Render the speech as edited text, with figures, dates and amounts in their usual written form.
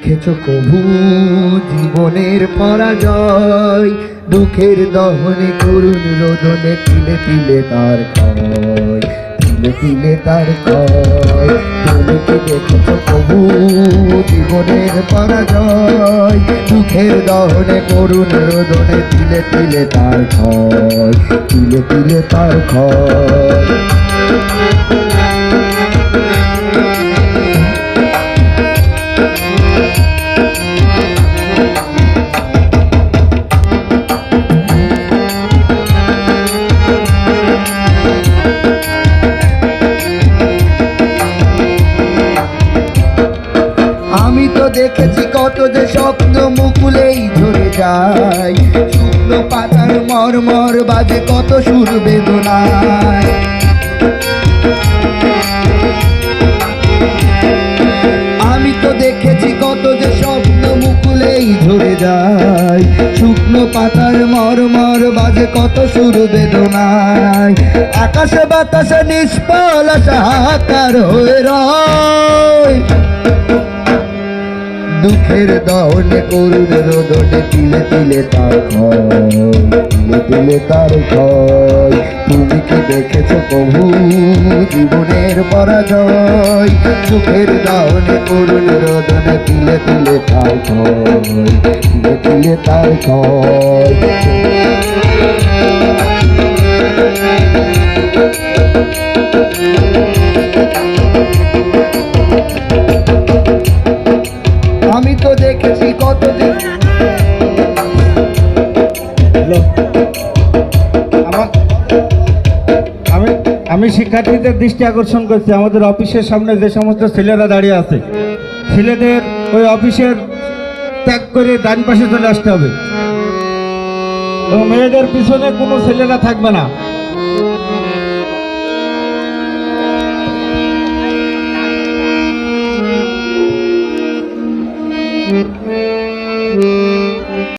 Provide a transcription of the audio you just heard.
দেখেছো কভু জীবনের পরাজয়? দুঃখের দহনে করুণ রোদনে তিলে তিলে তার ক্ষয়, তিলে তিলে তার ক্ষয়। তুমি কি দেখেছো কভু জীবনের পরাজয়? দুঃখের দহনে করুণ রোদনে তিলে তিলে তার ক্ষয়, তিলে তিলে তার ক্ষয়। আমি তো দেখেছি কত যে স্বপ্ন মুকুলেই ঝরে যায়, শুকনো পাতার মরমর বাজে কত সুর বেদনায়। আমি তো দেখেছি কত যে স্বপ্ন মুকুলেই ঝরে যায়, শুকনো পাতার মরমর বাজে কত সুর বেদনায়। আকাশে বাতাসে নিষ্ফল আশা হাহাকার হয়ে রয়, দুঃখের দহনে করুণ রোদনে তিলে তিলে তার ক্ষয়, তিলে তিলে তার ক্ষয়। তুমি কি দেখেছো প্রভু জীবনের পরাজয়? দুঃখের দহনে করুণ রোদনে তিলে তিলে তার ক্ষয়, তিলে তিলে তার ক্ষয়। আমি তো দেখেছি কত যে আমি শিক্ষার্থীদের দৃষ্টি আকর্ষণ করছি, আমাদের অফিসের সামনে যে সমস্ত ছেলেরা দাঁড়িয়ে আছে, ছেলেদের ওই অফিসের ত্যাগ করে ডান পাশে চলে আসতে হবে এবং মেয়েদের পিছনে কোনো ছেলেরা থাকবে না।